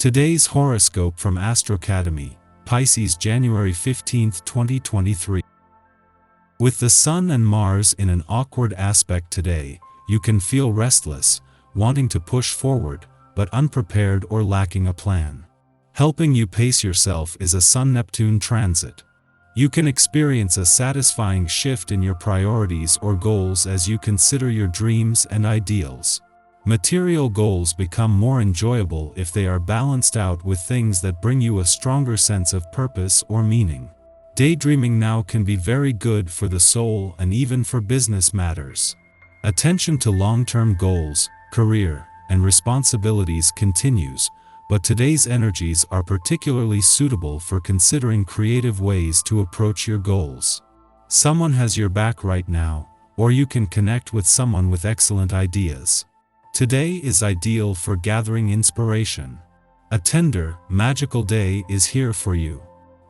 Today's horoscope from Astrocademy, Pisces January 15, 2023. With the Sun and Mars in an awkward aspect today, you can feel restless, wanting to push forward, but unprepared or lacking a plan. Helping you pace yourself is a Sun-Neptune transit. You can experience a satisfying shift in your priorities or goals as you consider your dreams and ideals. Material goals become more enjoyable if they are balanced out with things that bring you a stronger sense of purpose or meaning. Daydreaming now can be very good for the soul and even for business matters. Attention to long-term goals, career, and responsibilities continues, but today's energies are particularly suitable for considering creative ways to approach your goals. Someone has your back right now, or you can connect with someone with excellent ideas. Today is ideal for gathering inspiration. A tender, magical day is here for you.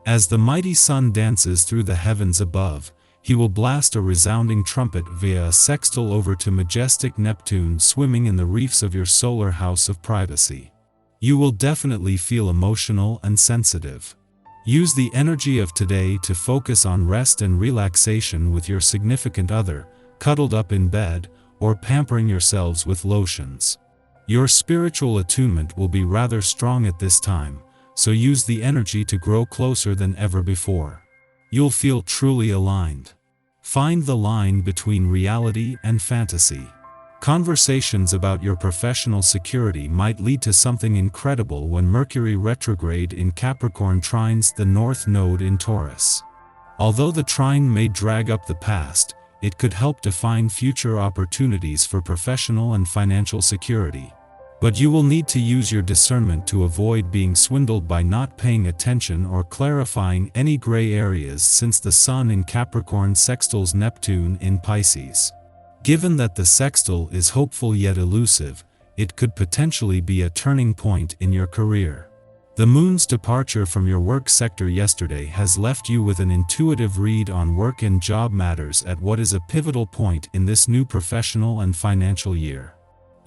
As the mighty sun dances through the heavens above, he will blast a resounding trumpet via a sextile over to majestic Neptune swimming in the reefs of your solar house of privacy. You will definitely feel emotional and sensitive. Use the energy of today to focus on rest and relaxation with your significant other, cuddled up in bed, or pampering yourselves with lotions. Your spiritual attunement will be rather strong at this time, so use the energy to grow closer than ever before. You'll feel truly aligned. Find the line between reality and fantasy. Conversations about your professional security might lead to something incredible when Mercury retrograde in Capricorn trines the North Node in Taurus. Although the trine may drag up the past, it could help define future opportunities for professional and financial security. But you will need to use your discernment to avoid being swindled by not paying attention or clarifying any gray areas since the Sun in Capricorn sextiles Neptune in Pisces. Given that the sextile is hopeful yet elusive, it could potentially be a turning point in your career. The Moon's departure from your work sector yesterday has left you with an intuitive read on work and job matters at what is a pivotal point in this new professional and financial year.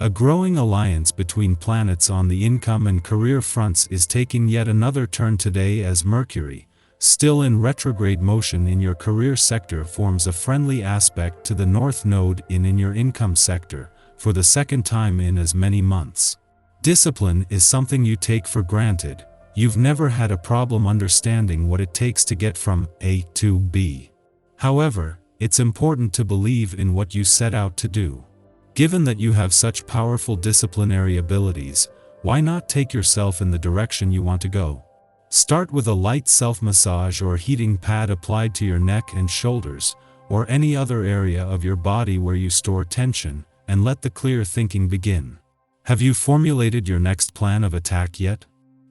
A growing alliance between planets on the income and career fronts is taking yet another turn today as Mercury, still in retrograde motion in your career sector, forms a friendly aspect to the North Node in your income sector, for the second time in as many months. Discipline is something you take for granted. You've never had a problem understanding what it takes to get from A to B. However, it's important to believe in what you set out to do. Given that you have such powerful disciplinary abilities, why not take yourself in the direction you want to go? Start with a light self-massage or heating pad applied to your neck and shoulders, or any other area of your body where you store tension, and let the clear thinking begin. Have you formulated your next plan of attack yet?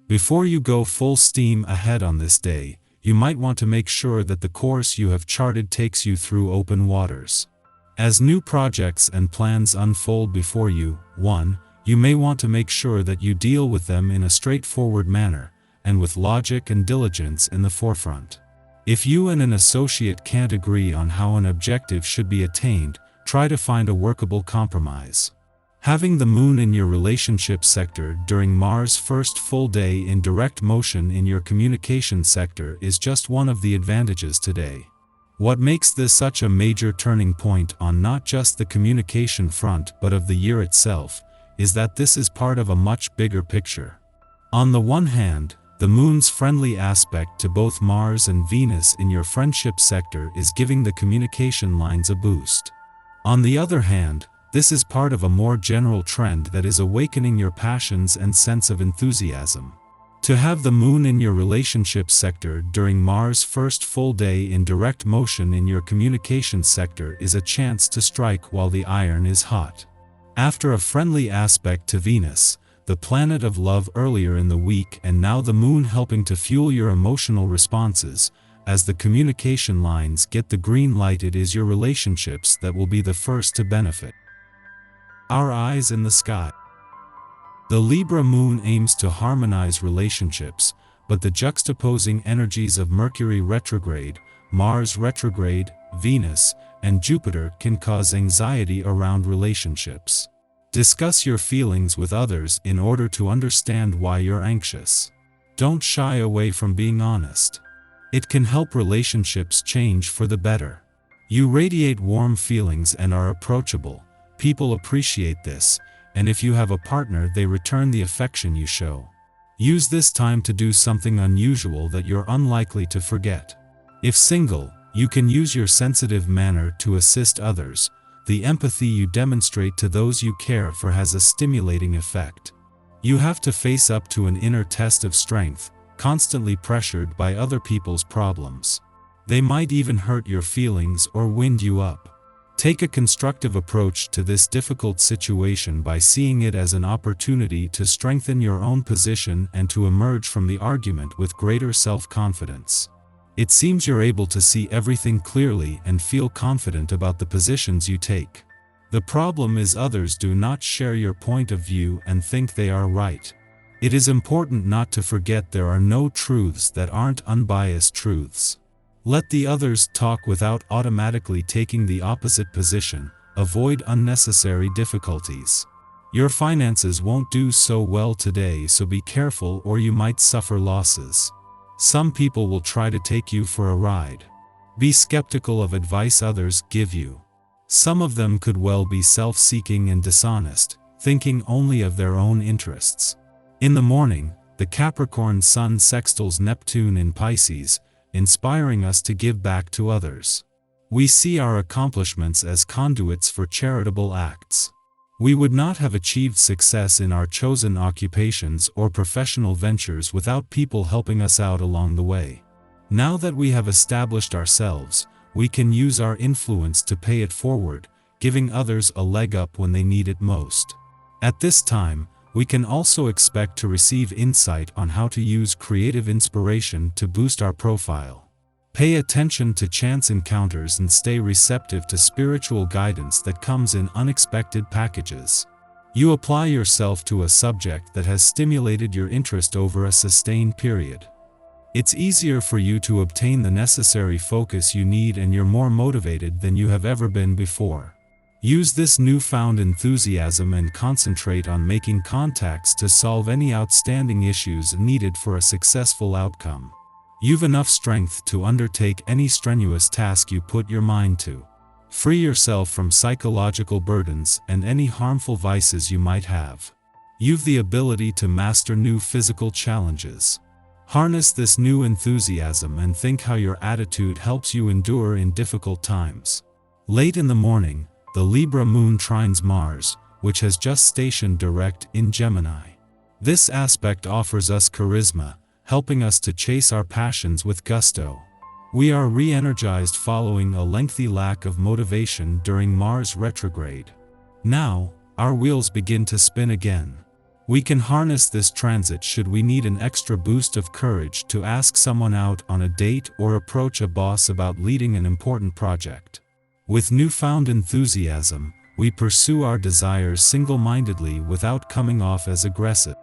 Before you go full steam ahead on this day, you might want to make sure that the course you have charted takes you through open waters. As new projects and plans unfold before you, 1. You may want to make sure that you deal with them in a straightforward manner, and with logic and diligence in the forefront. If you and an associate can't agree on how an objective should be attained, try to find a workable compromise. Having the Moon in your relationship sector during Mars' first full day in direct motion in your communication sector is just one of the advantages today. What makes this such a major turning point on not just the communication front but of the year itself, is that this is part of a much bigger picture. On the one hand, the Moon's friendly aspect to both Mars and Venus in your friendship sector is giving the communication lines a boost. On the other hand, this is part of a more general trend that is awakening your passions and sense of enthusiasm. To have the Moon in your relationship sector during Mars' first full day in direct motion in your communication sector is a chance to strike while the iron is hot. After a friendly aspect to Venus, the planet of love earlier in the week, and now the Moon helping to fuel your emotional responses, as the communication lines get the green light, it is your relationships that will be the first to benefit. Our eyes in the sky. The Libra Moon aims to harmonize relationships, but the juxtaposing energies of Mercury retrograde, Mars retrograde, Venus, and Jupiter can cause anxiety around relationships. Discuss your feelings with others in order to understand why you're anxious. Don't shy away from being honest. It can help relationships change for the better. You radiate warm feelings and are approachable. People appreciate this, and if you have a partner, they return the affection you show. Use this time to do something unusual that you're unlikely to forget. If single, you can use your sensitive manner to assist others. The empathy you demonstrate to those you care for has a stimulating effect. You have to face up to an inner test of strength, constantly pressured by other people's problems. They might even hurt your feelings or wind you up. Take a constructive approach to this difficult situation by seeing it as an opportunity to strengthen your own position and to emerge from the argument with greater self-confidence. It seems you're able to see everything clearly and feel confident about the positions you take. The problem is others do not share your point of view and think they are right. It is important not to forget there are no truths that aren't unbiased truths. Let the others talk without automatically taking the opposite position. Avoid unnecessary difficulties. Your finances won't do so well today, so be careful or you might suffer losses. Some people will try to take you for a ride. Be skeptical of advice others give you. Some of them could well be self-seeking and dishonest, thinking only of their own interests. In the morning, the Capricorn Sun sextiles Neptune in Pisces, inspiring us to give back to others. We see our accomplishments as conduits for charitable acts. We would not have achieved success in our chosen occupations or professional ventures without people helping us out along the way. Now that we have established ourselves, we can use our influence to pay it forward, giving others a leg up when they need it most. At this time, we can also expect to receive insight on how to use creative inspiration to boost our profile. Pay attention to chance encounters and stay receptive to spiritual guidance that comes in unexpected packages. You apply yourself to a subject that has stimulated your interest over a sustained period. It's easier for you to obtain the necessary focus you need and you're more motivated than you have ever been before. Use this newfound enthusiasm and concentrate on making contacts to solve any outstanding issues needed for a successful outcome. You've enough strength to undertake any strenuous task you put your mind to. Free yourself from psychological burdens and any harmful vices you might have. You've the ability to master new physical challenges. Harness this new enthusiasm and think how your attitude helps you endure in difficult times. Late in the morning, the Libra moon trines Mars, which has just stationed direct in Gemini. This aspect offers us charisma, helping us to chase our passions with gusto. We are re-energized following a lengthy lack of motivation during Mars retrograde. Now, our wheels begin to spin again. We can harness this transit should we need an extra boost of courage to ask someone out on a date or approach a boss about leading an important project. With newfound enthusiasm, we pursue our desires single-mindedly without coming off as aggressive.